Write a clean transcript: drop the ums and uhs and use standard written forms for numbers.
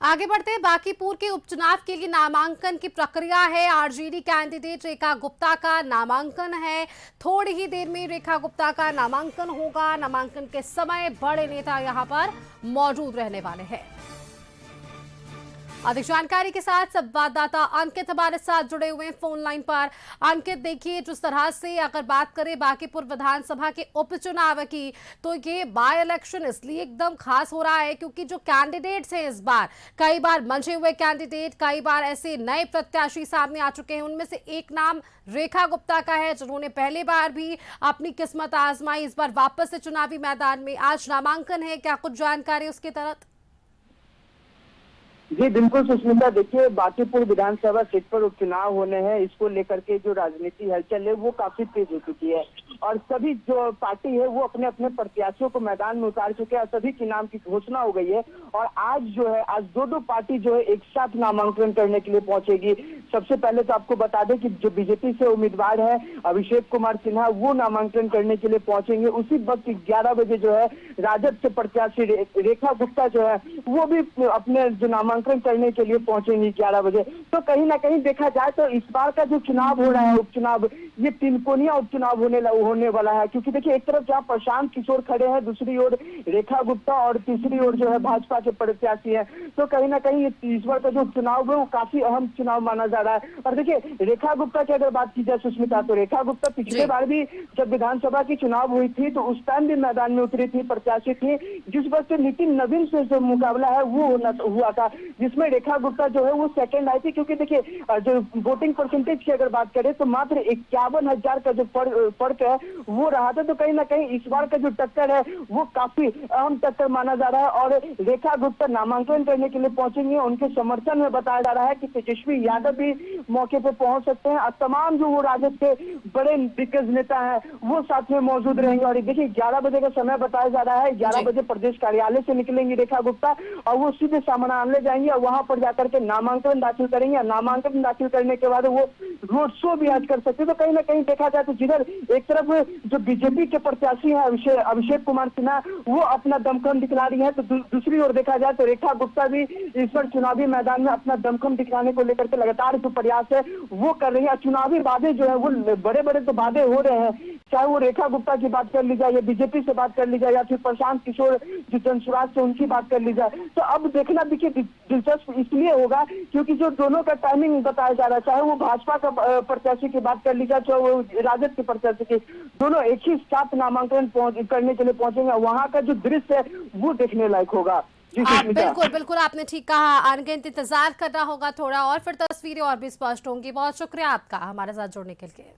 आगे बढ़ते हैं। बांकीपुर के उपचुनाव के लिए नामांकन की प्रक्रिया है। आरजेडी कैंडिडेट रेखा गुप्ता का नामांकन है। थोड़ी ही देर में रेखा गुप्ता का नामांकन होगा। नामांकन के समय बड़े नेता यहां पर मौजूद रहने वाले हैं। अधिक जानकारी के साथ संवाददाता अंकित हमारे साथ जुड़े हुए हैं फोन लाइन पर। अंकित, देखिए, जिस तरह से अगर बात करें बांकीपुर विधानसभा के उपचुनाव की, तो ये बाय इलेक्शन इसलिए एकदम खास हो रहा है क्योंकि जो कैंडिडेट्स हैं इस बार, कई बार मंचे हुए कैंडिडेट, कई बार ऐसे नए प्रत्याशी सामने आ चुके हैं। उनमें से एक नाम रेखा गुप्ता का है, जिन्होंने पहली बार भी अपनी किस्मत आजमाई। इस बार वापस से चुनावी मैदान में आज नामांकन है, क्या कुछ जानकारी उसके तहत? जी बिल्कुल सुष्मिता, देखिए बांकीपुर विधानसभा सीट पर उपचुनाव होने हैं। इसको लेकर के जो राजनीति हलचल है वो काफी तेज हो चुकी है और सभी जो पार्टी है वो अपने अपने प्रत्याशियों को मैदान में उतार चुके हैं। सभी के नाम की घोषणा हो गई है और आज जो है दो पार्टी जो है एक साथ नामांकन करने के लिए पहुंचेगी। सबसे पहले तो आपको बता दें कि जो बीजेपी से उम्मीदवार है अभिषेक कुमार सिन्हा, वो नामांकन करने के लिए पहुंचेंगे। उसी वक्त 11 बजे जो है राजद से प्रत्याशी रेखा गुप्ता जो है वो भी अपने जो नामांकन करने के लिए पहुंचेंगी 11 बजे। तो कहीं ना कहीं देखा जाए तो इस बार का जो चुनाव हो रहा है उपचुनाव, ये तिनकोनिया उपचुनाव होने वाला है। क्योंकि देखिए एक तरफ जहाँ प्रशांत किशोर खड़े हैं, दूसरी ओर रेखा गुप्ता और तीसरी ओर जो है भाजपा के प्रत्याशी है। तो कहीं ना कहीं इस बार का जो चुनाव है वो काफी अहम चुनाव माना जा रहा है। और देखिए रेखा गुप्ता की अगर बात की जाए सुष्मिता, तो रेखा गुप्ता पिछले बार भी जब विधानसभा की चुनाव हुई थी तो उस टाइम भी मैदान में उतरी थी, प्रत्याशी थी। जिस वक्त नितिन नवीन से जो मुकाबला है वो हुआ था, जिसमें रेखा गुप्ता जो है वो सेकंड आई थी। क्योंकि देखिए जो वोटिंग परसेंटेज की अगर बात करें तो मात्र 51,000 का जो फर्क है वो रहा था। तो कहीं ना कहीं इस बार का जो टक्कर है वो काफी अहम टक्कर माना जा रहा है और रेखा गुप्ता नामांकन करने के लिए पहुंचेंगे। उनके समर्थन में बताया जा रहा है कि तेजस्वी यादव भी मौके पर पहुंच सकते हैं और तमाम जो वो राजद के बड़े दिग्गज नेता हैं वो साथ में मौजूद रहेंगे। और देखिए 11 बजे का समय बताया जा रहा है। 11 बजे प्रदेश कार्यालय से निकलेंगी रेखा गुप्ता और वो सीधे सामने जाएंगे और वहां पर जाकर के नामांकन दाखिल करेंगे। नामांकन दाखिल करने के बाद वो रोड शो भी आज कर सकते हैं। तो कहीं ना कहीं देखा जाए तो जिधर एक तरफ जो बीजेपी के प्रत्याशी है अभिषेक कुमार सिन्हा वो अपना दमखम दिखला रही है, तो दूसरी ओर देखा जाए तो रेखा गुप्ता भी इस बार चुनावी मैदान में अपना दमखम दिखलाने को लेकर के लगातार जो प्रयास है वो कर रही है। चुनावी वादे जो है वो बड़े बड़े तो वादे हो रहे हैं, चाहे वो रेखा गुप्ता की बात कर ली जाए या बीजेपी से बात कर ली जाए या फिर प्रशांत किशोर जो जनसुराज से उनकी बात कर ली जाए। तो अब देखना देखिए दिलचस्प इसलिए होगा क्योंकि जो दोनों का टाइमिंग बताया जा रहा है, चाहे वो भाजपा का प्रत्याशी की बात कर ली जाए चाहे वो राजद के प्रत्याशी की, दोनों एक ही साथ नामांकन करने के लिए पहुंचेंगे। वहां का जो दृश्य है वो देखने लायक होगा। बिल्कुल बिल्कुल, आपने ठीक कहा। अनगिनत इंतजार करना होगा थोड़ा और फिर तस्वीरें और भी स्पष्ट होंगी। बहुत शुक्रिया आपका हमारे साथ जुड़ने के लिए।